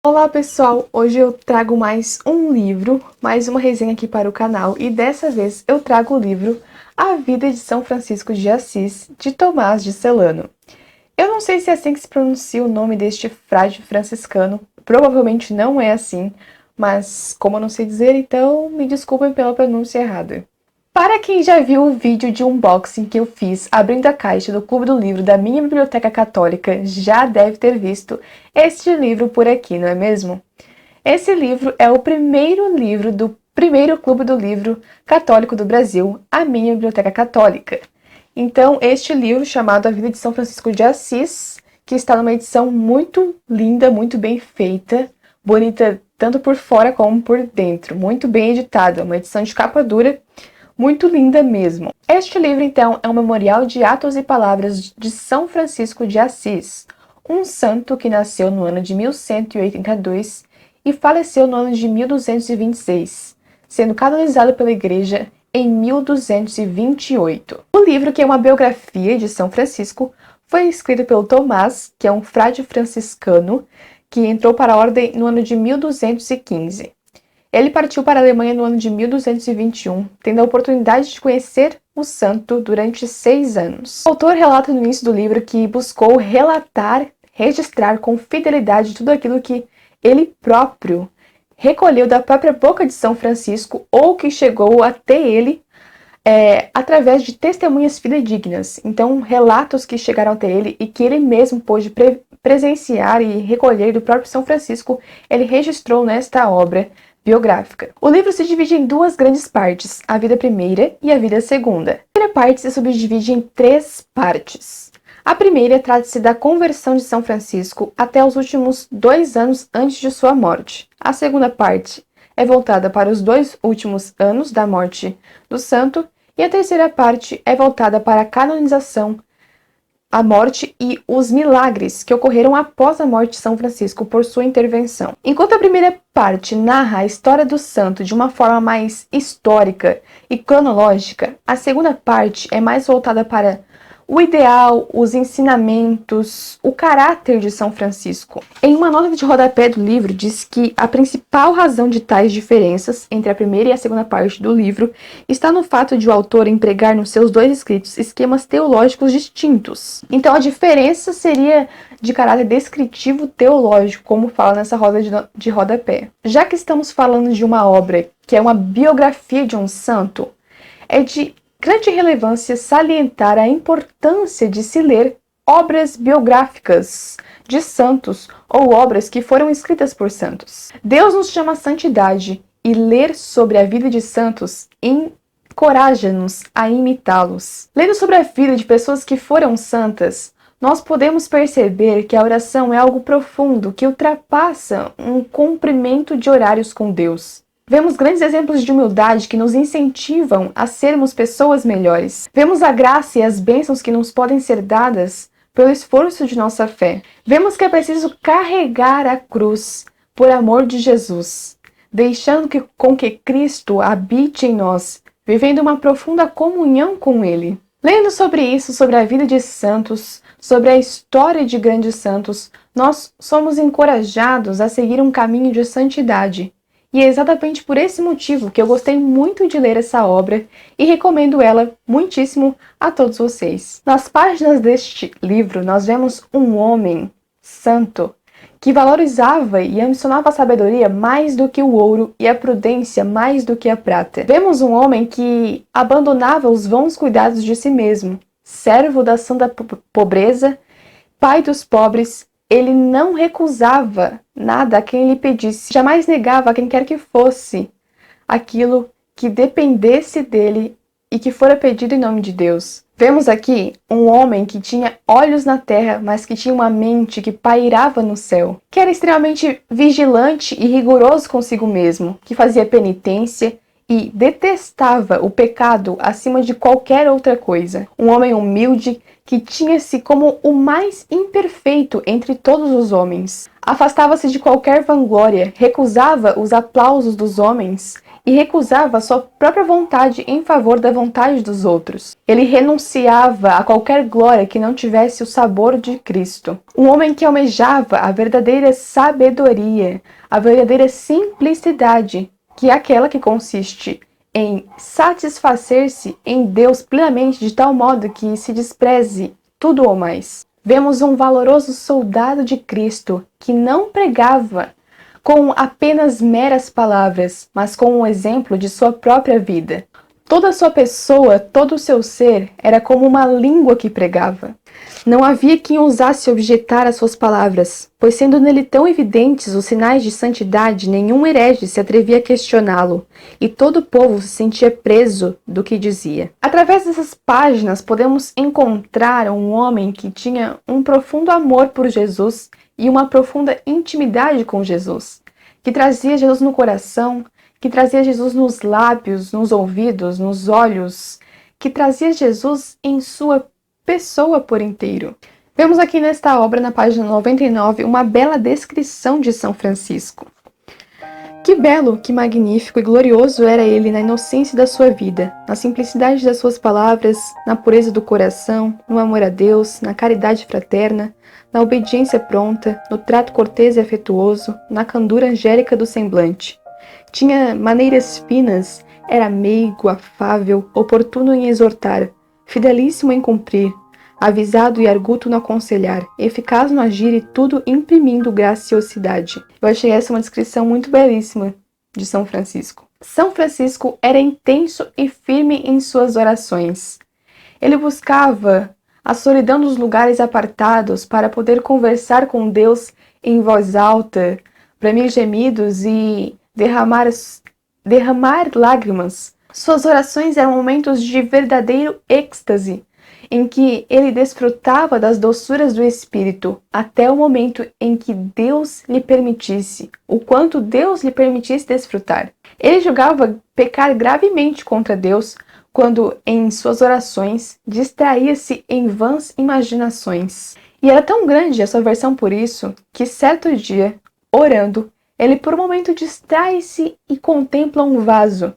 Olá pessoal, hoje eu trago mais um livro, mais uma resenha aqui para o canal e dessa vez eu trago o livro A Vida de São Francisco de Assis, de Tomás de Celano. Eu não sei se é assim que se pronuncia o nome deste frade franciscano, provavelmente não é assim, mas como eu não sei dizer, então me desculpem pela pronúncia errada. Para quem já viu o vídeo de unboxing que eu fiz abrindo a caixa do Clube do Livro da minha biblioteca católica, já deve ter visto este livro por aqui, não é mesmo? Esse livro é o primeiro livro do primeiro Clube do Livro Católico do Brasil, a minha biblioteca católica. Então, este livro, chamado A Vida de São Francisco de Assis, que está numa edição muito linda, muito bem feita, bonita tanto por fora como por dentro, muito bem editada, uma edição de capa dura, muito linda mesmo. Este livro, então, é um memorial de atos e palavras de São Francisco de Assis, um santo que nasceu no ano de 1182 e faleceu no ano de 1226, sendo canonizado pela Igreja em 1228. O livro, que é uma biografia de São Francisco, foi escrito pelo Tomás, que é um frade franciscano, que entrou para a ordem no ano de 1215. Ele partiu para a Alemanha no ano de 1221, tendo a oportunidade de conhecer o santo durante 6 anos. O autor relata no início do livro que buscou relatar, registrar com fidelidade tudo aquilo que ele próprio recolheu da própria boca de São Francisco ou que chegou até ele através de testemunhas fidedignas. Então, relatos que chegaram até ele e que ele mesmo pôde presenciar e recolher do próprio São Francisco, ele registrou nesta obra biográfica. O livro se divide em duas grandes partes, a vida primeira e a vida segunda. A primeira parte se subdivide em 3 partes. A primeira trata-se da conversão de São Francisco até os últimos 2 anos antes de sua morte. A segunda parte é voltada para os 2 últimos anos da morte do santo e a terceira parte é voltada para a canonização, a morte e os milagres que ocorreram após a morte de São Francisco por sua intervenção. Enquanto a primeira parte narra a história do santo de uma forma mais histórica e cronológica, a segunda parte é mais voltada para o ideal, os ensinamentos, o caráter de São Francisco. Em uma nota de rodapé do livro, diz que a principal razão de tais diferenças entre a primeira e a segunda parte do livro está no fato de o autor empregar nos seus 2 escritos esquemas teológicos distintos. Então a diferença seria de caráter descritivo teológico, como fala nessa roda de rodapé. Já que estamos falando de uma obra que é uma biografia de um santo, é de grande relevância salientar a importância de se ler obras biográficas de santos ou obras que foram escritas por santos. Deus nos chama à santidade e ler sobre a vida de santos encoraja-nos a imitá-los. Lendo sobre a vida de pessoas que foram santas, nós podemos perceber que a oração é algo profundo que ultrapassa um cumprimento de horários com Deus. Vemos grandes exemplos de humildade que nos incentivam a sermos pessoas melhores. Vemos a graça e as bênçãos que nos podem ser dadas pelo esforço de nossa fé. Vemos que é preciso carregar a cruz por amor de Jesus, deixando com que Cristo habite em nós, vivendo uma profunda comunhão com Ele. Lendo sobre isso, sobre a vida de santos, sobre a história de grandes santos, nós somos encorajados a seguir um caminho de santidade. E é exatamente por esse motivo que eu gostei muito de ler essa obra e recomendo ela muitíssimo a todos vocês. Nas páginas deste livro, nós vemos um homem santo que valorizava e ambicionava a sabedoria mais do que o ouro e a prudência mais do que a prata. Vemos um homem que abandonava os vãos cuidados de si mesmo, servo da santa pobreza, pai dos pobres. Ele não recusava nada a quem lhe pedisse, jamais negava a quem quer que fosse aquilo que dependesse dele e que fora pedido em nome de Deus. Vemos aqui um homem que tinha olhos na terra, mas que tinha uma mente que pairava no céu, que era extremamente vigilante e rigoroso consigo mesmo, que fazia penitência e detestava o pecado acima de qualquer outra coisa. Um homem humilde que tinha-se como o mais imperfeito entre todos os homens. Afastava-se de qualquer vanglória, recusava os aplausos dos homens e recusava a sua própria vontade em favor da vontade dos outros. Ele renunciava a qualquer glória que não tivesse o sabor de Cristo. Um homem que almejava a verdadeira sabedoria, a verdadeira simplicidade, que é aquela que consiste em satisfazer-se em Deus plenamente de tal modo que se despreze tudo ou mais. Vemos um valoroso soldado de Cristo que não pregava com apenas meras palavras, mas com um exemplo de sua própria vida. Toda a sua pessoa, todo o seu ser, era como uma língua que pregava. Não havia quem ousasse objetar as suas palavras, pois sendo nele tão evidentes os sinais de santidade, nenhum herege se atrevia a questioná-lo, e todo o povo se sentia preso do que dizia. Através dessas páginas podemos encontrar um homem que tinha um profundo amor por Jesus e uma profunda intimidade com Jesus, que trazia Jesus no coração, que trazia Jesus nos lábios, nos ouvidos, nos olhos, que trazia Jesus em sua pessoa por inteiro. Vemos aqui nesta obra, na página 99, uma bela descrição de São Francisco. Que belo, que magnífico e glorioso era ele na inocência da sua vida, na simplicidade das suas palavras, na pureza do coração, no amor a Deus, na caridade fraterna, na obediência pronta, no trato cortês e afetuoso, na candura angélica do semblante. Tinha maneiras finas, era meigo, afável, oportuno em exortar, fidelíssimo em cumprir, avisado e arguto no aconselhar, eficaz no agir e tudo imprimindo graciosidade. Eu achei essa uma descrição muito belíssima de São Francisco. São Francisco era intenso e firme em suas orações. Ele buscava a solidão dos lugares apartados para poder conversar com Deus em voz alta, bramir gemidos e derramar lágrimas. Suas orações eram momentos de verdadeiro êxtase, em que ele desfrutava das doçuras do Espírito, até o momento em que Deus lhe permitisse, o quanto Deus lhe permitisse desfrutar. Ele julgava pecar gravemente contra Deus quando, em suas orações, distraía-se em vãs imaginações. E era tão grande a sua aversão por isso, que certo dia, orando, ele por um momento distrai-se e contempla um vaso.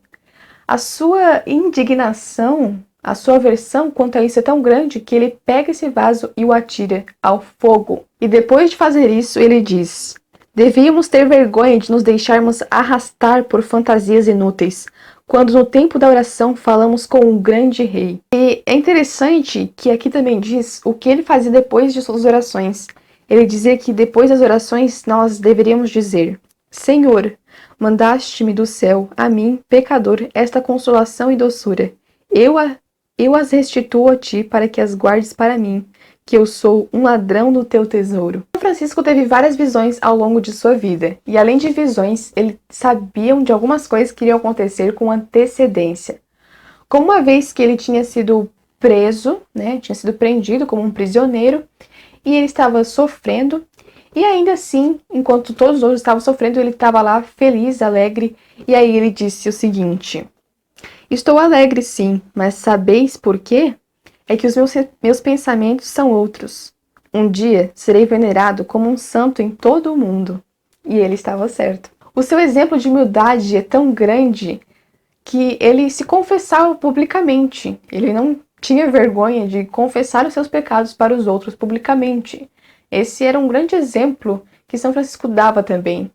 A sua indignação, a sua aversão quanto a isso é tão grande que ele pega esse vaso e o atira ao fogo. E depois de fazer isso, ele diz: devíamos ter vergonha de nos deixarmos arrastar por fantasias inúteis, quando no tempo da oração falamos com um grande rei. E é interessante que aqui também diz o que ele fazia depois de suas orações. Ele dizia que depois das orações nós deveríamos dizer: Senhor, mandaste-me do céu, a mim, pecador, esta consolação e doçura. Eu as restituo a ti para que as guardes para mim, que eu sou um ladrão do teu tesouro. São Francisco teve várias visões ao longo de sua vida, e além de visões, ele sabia de algumas coisas que iriam acontecer com antecedência. Como uma vez que ele tinha sido preso, tinha sido prendido como um prisioneiro, e ele estava sofrendo, e ainda assim, enquanto todos os outros estavam sofrendo, ele estava lá feliz, alegre, e aí ele disse o seguinte: estou alegre sim, mas sabeis por quê? É que os meus pensamentos são outros. Um dia serei venerado como um santo em todo o mundo. E ele estava certo. O seu exemplo de humildade é tão grande que ele se confessava publicamente. Ele não tinha vergonha de confessar os seus pecados para os outros publicamente. Esse era um grande exemplo que São Francisco dava também.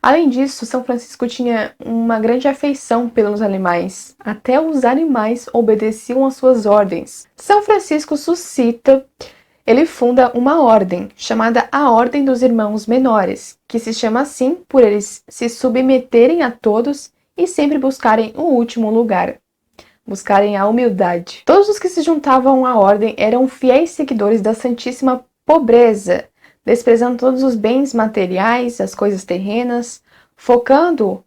Além disso, São Francisco tinha uma grande afeição pelos animais. Até os animais obedeciam às suas ordens. São Francisco ele funda uma ordem, chamada a Ordem dos Irmãos Menores, que se chama assim por eles se submeterem a todos e sempre buscarem o último lugar. Buscarem a humildade. Todos os que se juntavam à ordem eram fiéis seguidores da Santíssima Pobreza, desprezando todos os bens materiais, as coisas terrenas, focando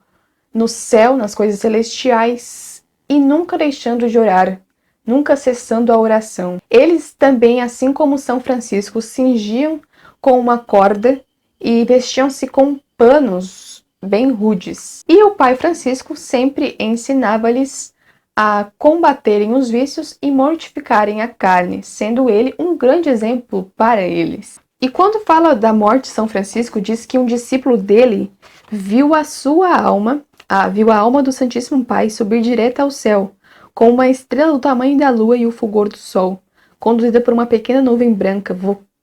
no céu, nas coisas celestiais e nunca deixando de orar, nunca cessando a oração. Eles também, assim como São Francisco, cingiam com uma corda e vestiam-se com panos bem rudes. E o pai Francisco sempre ensinava-lhes a combaterem os vícios e mortificarem a carne, sendo ele um grande exemplo para eles. E quando fala da morte de São Francisco, diz que um discípulo dele viu a sua alma viu a alma do Santíssimo Pai subir direta ao céu, com uma estrela do tamanho da lua e o fulgor do sol, conduzida por uma pequena nuvem branca,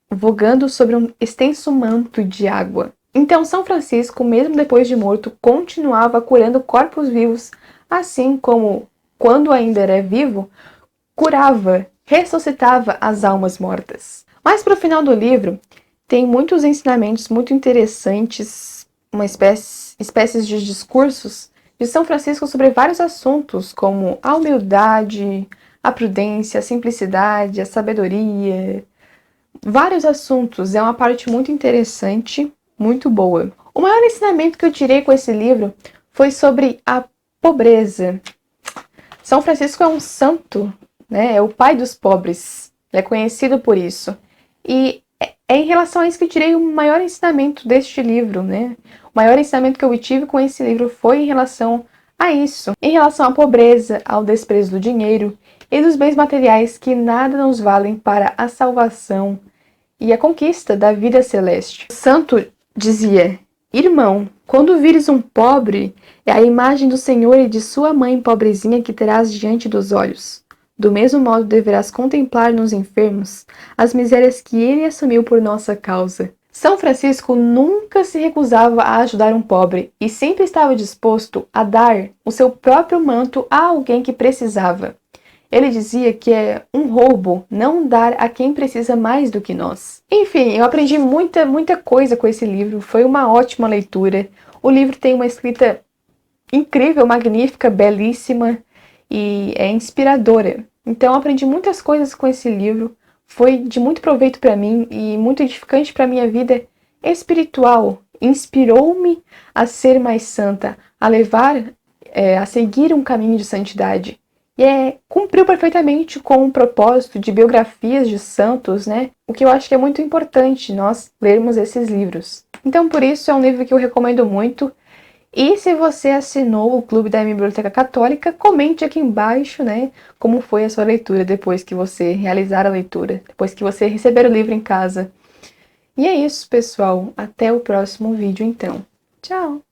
vogando sobre um extenso manto de água. Então São Francisco, mesmo depois de morto, continuava curando corpos vivos, assim como, quando ainda era vivo, curava, ressuscitava as almas mortas. Mas para o final do livro, tem muitos ensinamentos muito interessantes, espécies de discursos de São Francisco sobre vários assuntos, como a humildade, a prudência, a simplicidade, a sabedoria. Vários assuntos, é uma parte muito interessante, muito boa. O maior ensinamento que eu tirei com esse livro foi sobre a pobreza. São Francisco é um santo, né? É o pai dos pobres, ele é conhecido por isso. E é em relação a isso que eu tirei o maior ensinamento deste livro, né? O maior ensinamento que eu tive com esse livro foi em relação a isso. Em relação à pobreza, ao desprezo do dinheiro e dos bens materiais que nada nos valem para a salvação e a conquista da vida celeste. O santo dizia: irmão, quando vires um pobre, é a imagem do Senhor e de sua mãe pobrezinha que terás diante dos olhos. Do mesmo modo deverás contemplar nos enfermos as misérias que ele assumiu por nossa causa. São Francisco nunca se recusava a ajudar um pobre e sempre estava disposto a dar o seu próprio manto a alguém que precisava. Ele dizia que é um roubo não dar a quem precisa mais do que nós. Enfim, eu aprendi muita coisa com esse livro, foi uma ótima leitura. O livro tem uma escrita incrível, magnífica, belíssima e é inspiradora. Então eu aprendi muitas coisas com esse livro, foi de muito proveito para mim e muito edificante para minha vida espiritual. Inspirou-me a ser mais santa, a seguir um caminho de santidade. E cumpriu perfeitamente com o propósito de biografias de santos, né? O que eu acho que é muito importante nós lermos esses livros. Então, por isso, é um livro que eu recomendo muito. E se você assinou o Clube da Biblioteca Católica, comente aqui embaixo, né? Como foi a sua leitura depois que você realizar a leitura, depois que você receber o livro em casa. E é isso, pessoal. Até o próximo vídeo, então. Tchau!